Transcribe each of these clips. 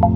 Hi,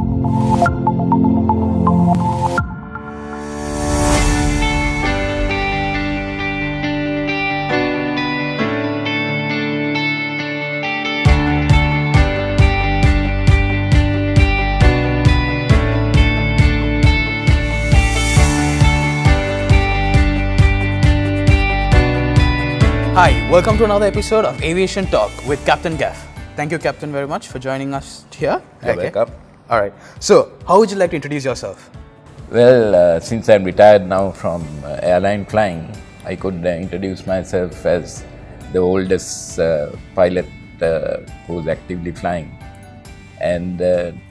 welcome to another episode of Aviation Talk with Captain Gaff. Thank you, Captain, very much for joining us here. You're welcome. All right. So, how would you like to introduce yourself? Well, since I'm retired now from airline flying, I could introduce myself as the oldest pilot who's actively flying and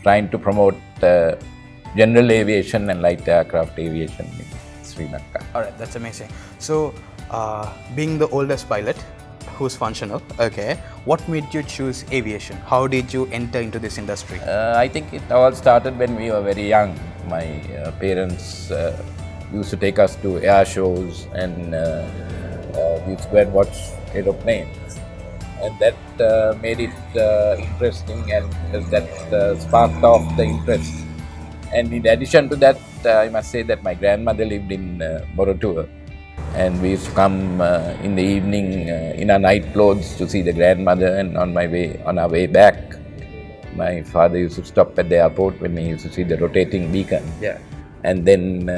trying to promote general aviation and light aircraft aviation in Sri Lanka. All right, that's amazing. So, being the oldest pilot who's functional, okay, what made you choose aviation? How did you enter into this industry? I think it all started when we were very young. My parents used to take us to air shows and we used to go and watch aeroplanes. And that made it interesting, and that sparked off the interest. And in addition to that, I must say that my grandmother lived in Moratuwa. And we used to come in the evening in our night clothes to see the grandmother, and on our way back, my father used to stop at the airport when he used to see the rotating beacon. Yeah. And then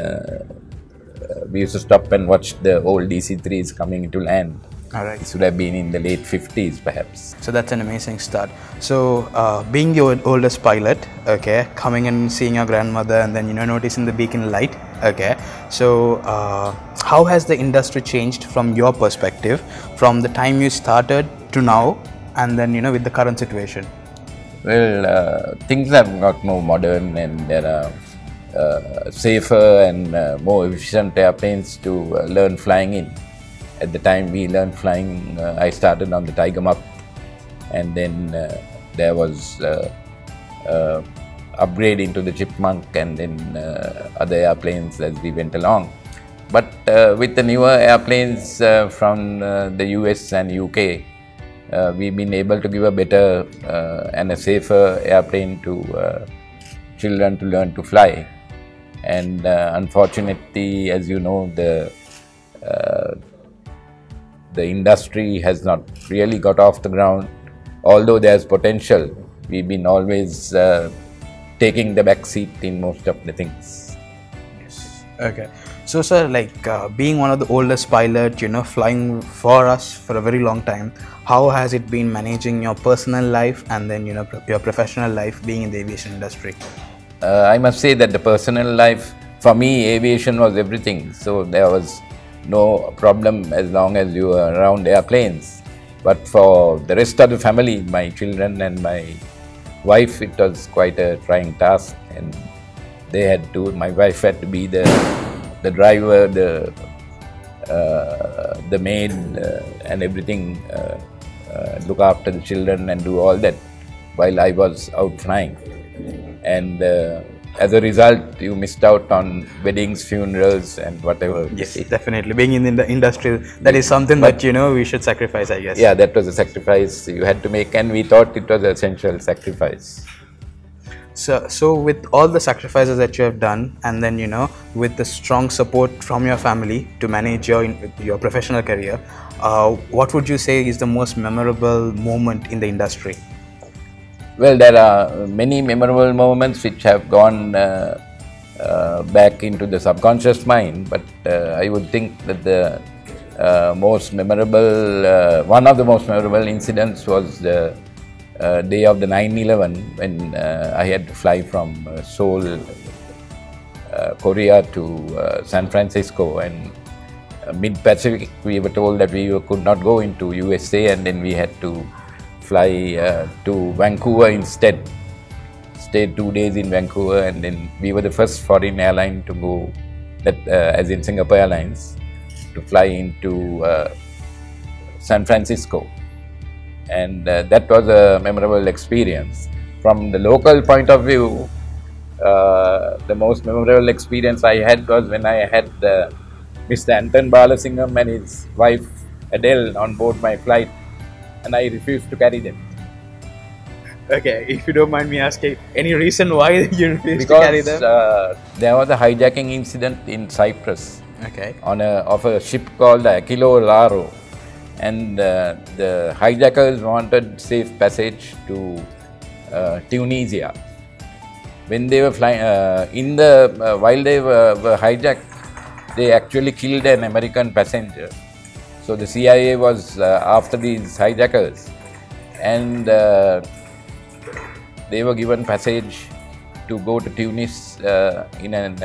we used to stop and watch the old DC-3s coming to land. All right. This would have been in the late 50s perhaps. So that's an amazing start. So being your oldest pilot, okay, coming and seeing your grandmother and then, noticing the beacon light, okay. So how has the industry changed from your perspective, from the time you started to now, and then, with the current situation? Well, things have got more modern, and there are safer and more efficient airplanes to learn flying in. At the time we learned flying, I started on the Tiger Mup, and then there was upgrading to the Chipmunk, and then other airplanes as we went along. But with the newer airplanes from the US and UK, we've been able to give a better and a safer airplane to children to learn to fly. And unfortunately, as you know, the industry has not really got off the ground. Although there's potential, we've been always taking the back seat in most of the things. Yes. Okay. So, sir, being one of the oldest pilots, flying for us for a very long time, how has it been managing your personal life and then, your professional life being in the aviation industry? I must say that the personal life, for me, aviation was everything. So there was no problem as long as you were around airplanes. But for the rest of the family, my children and my wife, it was quite a trying task, and my wife had to be the driver, the maid and everything, look after the children and do all that while I was out flying. And as a result, you missed out on weddings, funerals and whatever. Yes, definitely. Being in the industry, that is something that, we should sacrifice, I guess. Yeah, that was a sacrifice you had to make, and we thought it was an essential sacrifice. So with all the sacrifices that you have done, and then, with the strong support from your family to manage your professional career, what would you say is the most memorable moment in the industry? Well, there are many memorable moments which have gone back into the subconscious mind, but I would think that the most memorable, one of the most memorable incidents was the day of the 9/11 when I had to fly from Seoul, Korea to San Francisco, and mid-Pacific we were told that we could not go into USA, and then we had to fly to Vancouver instead. Stayed 2 days in Vancouver, and then we were the first foreign airline to go, as in Singapore Airlines, to fly into San Francisco. And that was a memorable experience. From the local point of view, the most memorable experience I had was when I had Mr. Anton Balasingham and his wife Adele on board my flight, and I refused to carry them. Okay, if you don't mind me asking, any reason why you refused to carry Because them? there was a hijacking incident in Cyprus Okay. of a ship called Aquilo Laro, and the hijackers wanted safe passage to Tunisia. When they were flying, while they were hijacked, they actually killed an American passenger. So the CIA was after these hijackers, and they were given passage to go to Tunis in an,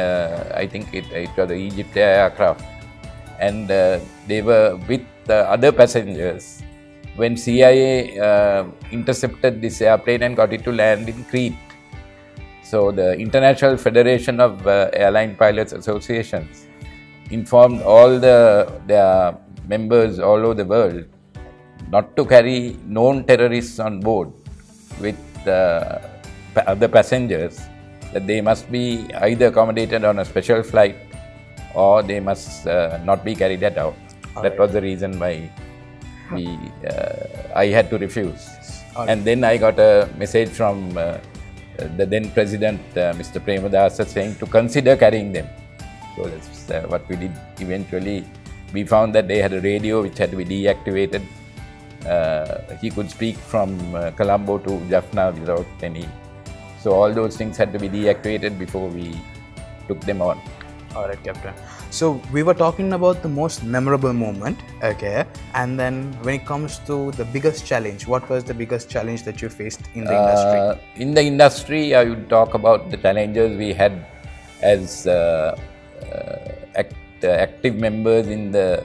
I think it was the Egypt aircraft, and they were with other passengers when CIA intercepted this airplane and got it to land in Crete. So the International Federation of Airline Pilots Associations informed all their members all over the world not to carry known terrorists on board with other passengers, that they must be either accommodated on a special flight or they must not be carried out. That was the reason why I had to refuse. And then I got a message from the then president, Mr. Premadasa, saying to consider carrying them. So that's what we did eventually. We found that they had a radio which had to be deactivated. He could speak from Colombo to Jaffna without any. So all those things had to be deactivated before we took them on. Alright, Captain. So we were talking about the most memorable moment, okay? And then when it comes to the biggest challenge, what was the biggest challenge that you faced in the industry? In the industry, I would talk about the challenges we had as active members in the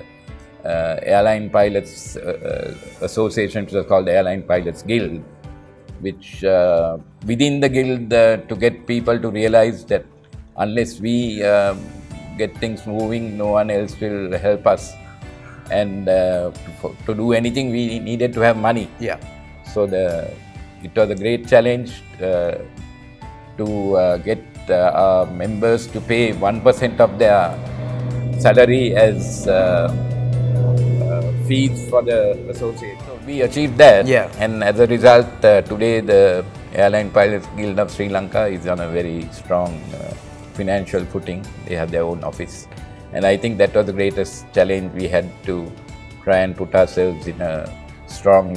Airline Pilots Association, which was called the Airline Pilots Guild, which within the guild to get people to realize that unless we get things moving, no one else will help us. And to do anything, we needed to have money. Yeah. So it was a great challenge to get our members to pay 1% of their salary as fees for the association. So we achieved that. Yeah. And as a result, today the Airline Pilots Guild of Sri Lanka is on a very strong financial footing. They have their own office. And I think that was the greatest challenge we had, to try and put ourselves in a strong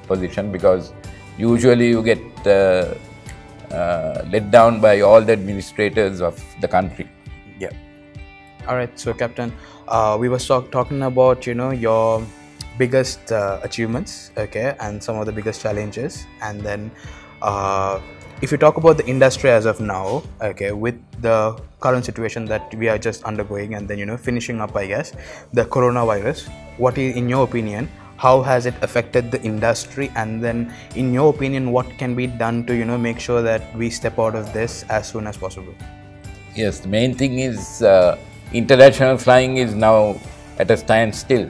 position, because usually you get let down by all the administrators of the country. Yeah. All right. So, Captain, we were talking about, your biggest achievements, okay, and some of the biggest challenges. And then if you talk about the industry as of now, okay, with the current situation that we are just undergoing, and then, finishing up, I guess, the coronavirus, what is, in your opinion, how has it affected the industry? And then, in your opinion, what can be done to, make sure that we step out of this as soon as possible? Yes, the main thing is international flying is now at a standstill.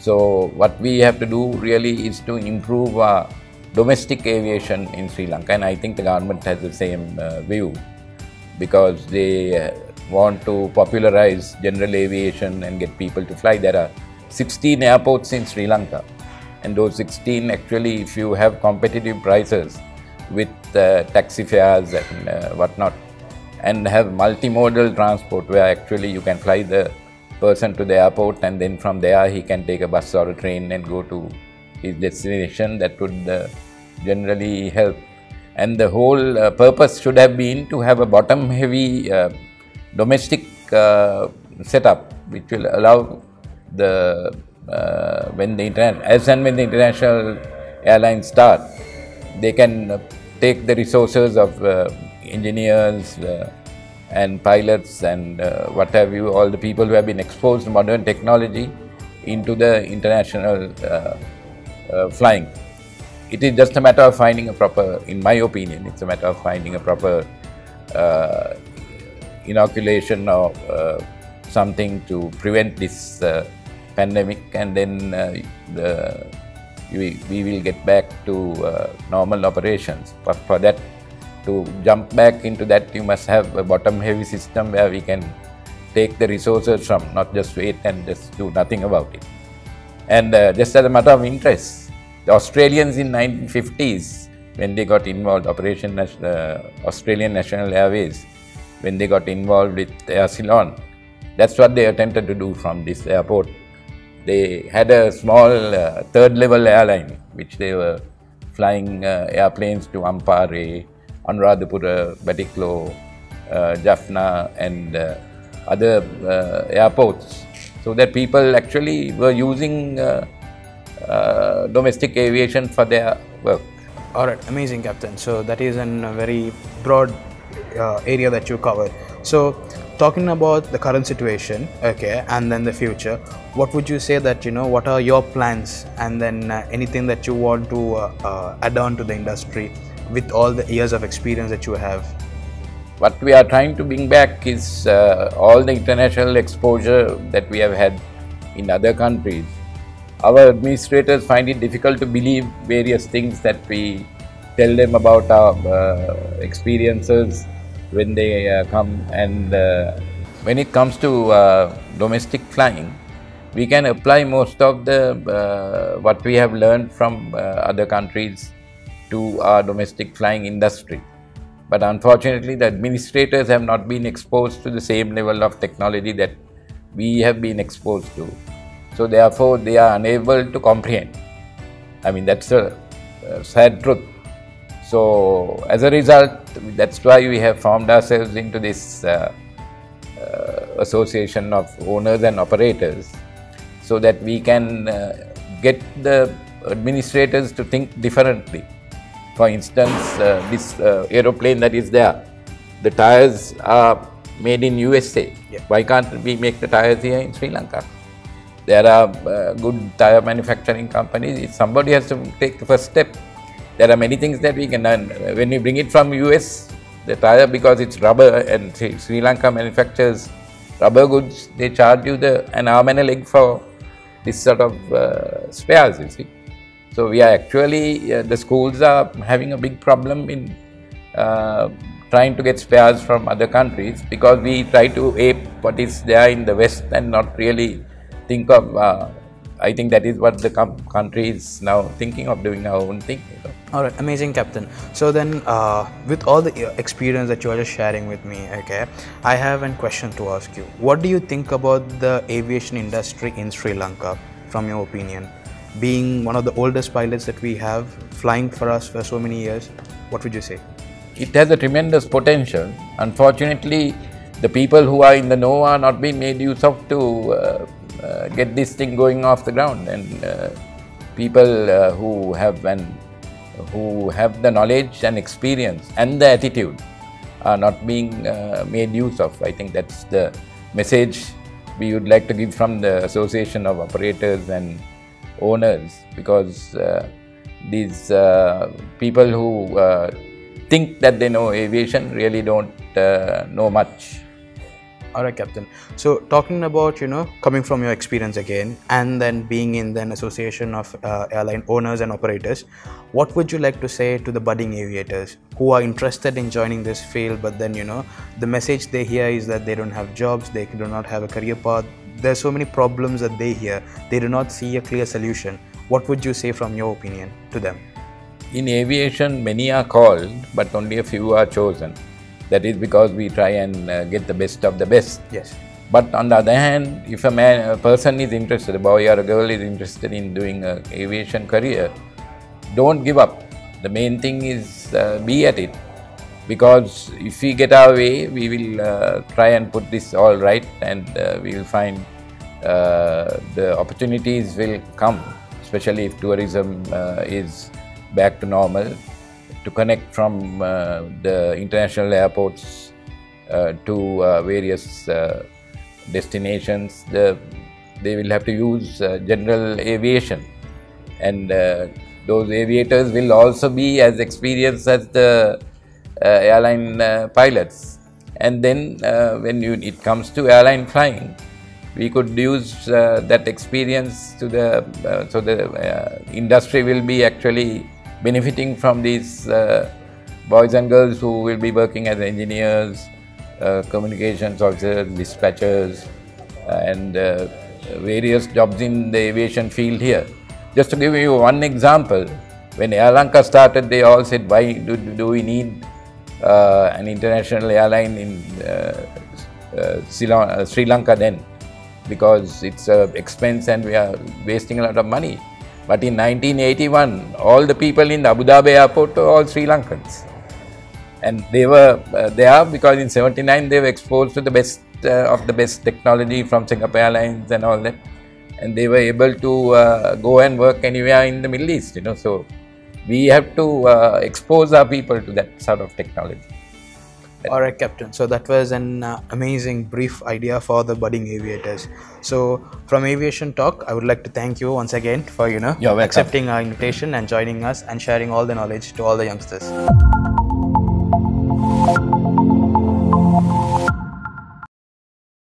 So what we have to do really is to improve our domestic aviation in Sri Lanka, and I think the government has the same view, because they want to popularize general aviation and get people to fly. There are 16 airports in Sri Lanka, and those 16, actually, if you have competitive prices with taxi fares and whatnot, and have multimodal transport where actually you can fly the person to the airport, and then from there he can take a bus or a train and go to his destination, that would generally help. And the whole purpose should have been to have a bottom heavy domestic setup, which will allow the when the international airlines start, they can take the resources of engineers and pilots and what have you, all the people who have been exposed to modern technology, into the international flying. It is just a matter of finding a proper, in my opinion, it's a matter of finding a proper inoculation or something to prevent this pandemic, and then we will get back to normal operations. But for that, to jump back into that, you must have a bottom heavy system where we can take the resources from, not just wait and just do nothing about it. And just as a matter of interest, the Australians in 1950s when they got involved, Australian National Airways, when they got involved with Air Ceylon, that's what they attempted to do from this airport. They had a small third level airline, which they were flying airplanes to Ampare, Anuradhapura, Batiklo, Jaffna and other airports, so that people actually were using domestic aviation for their work. Alright, amazing, Captain. So that is a very broad area that you covered. So talking about the current situation, okay, and then the future, what would you say that, what are your plans, and then anything that you want to add on to the industry with all the years of experience that you have? What we are trying to bring back is all the international exposure that we have had in other countries. Our administrators find it difficult to believe various things that we tell them about our experiences when they come, and when it comes to domestic flying, we can apply most of the what we have learned from other countries to our domestic flying industry. But unfortunately, the administrators have not been exposed to the same level of technology that we have been exposed to. So therefore, they are unable to comprehend. I mean, that's a sad truth. So as a result, that's why we have formed ourselves into this association of owners and operators, so that we can get the administrators to think differently. For instance, this aeroplane that is there, the tires are made in USA. Yeah. Why can't we make the tires here in Sri Lanka? There are good tire manufacturing companies. If somebody has to take the first step, there are many things that we can learn. When you bring it from US, the tire, because it's rubber and Sri Lanka manufactures rubber goods, they charge you an arm and a leg for this sort of spares, you see. So we are actually, the schools are having a big problem in trying to get spares from other countries, because we try to ape what is there in the West and not really think of, I think that is what the country is now thinking of, doing our own thing. Alright, amazing, Captain. So then, with all the experience that you are just sharing with me, okay, I have a question to ask you. What do you think about the aviation industry in Sri Lanka, from your opinion? Being one of the oldest pilots that we have, flying for us for so many years, what would you say? It has a tremendous potential. Unfortunately, the people who are in the know are not being made use of to get this thing going off the ground, and people who have the knowledge and experience and the attitude are not being made use of. I think that's the message we would like to give from the Association of Operators and Owners, because these people who think that they know aviation really don't know much. Alright, Captain. So talking about, coming from your experience again, and then being in the Association of Airline Owners and Operators, what would you like to say to the budding aviators who are interested in joining this field, but then, the message they hear is that they don't have jobs, they do not have a career path, there's so many problems that they hear, they do not see a clear solution. What would you say from your opinion to them? In aviation, many are called, but only a few are chosen. That is because we try and get the best of the best. Yes. But on the other hand, if a person is interested, a boy or a girl is interested in doing an aviation career, don't give up. The main thing is be at it. Because if we get our way, we will try and put this all right, and we will find the opportunities will come, especially if tourism is back to normal, to connect from the international airports to various destinations. They will have to use general aviation, and those aviators will also be as experienced as the airline pilots. And then when it comes to airline flying, we could use that experience to so the industry will be actually benefiting from these boys and girls who will be working as engineers, communications officers, dispatchers, and various jobs in the aviation field here. Just to give you one example, When Air Lanka started, they all said, why do we need an international airline in Sri Lanka then? Because it's an expense and we are wasting a lot of money. But in 1981, all the people in the Abu Dhabi airport were all Sri Lankans. And they were there because in 79 they were exposed to the best of the best technology from Singapore Airlines and all that. And they were able to go and work anywhere in the Middle East, So we have to expose our people to that sort of technology. All right, Captain. So that was an amazing brief idea for the budding aviators. So from Aviation Talk, I would like to thank you once again for, You're welcome. accepting our invitation and joining us and sharing all the knowledge to all the youngsters.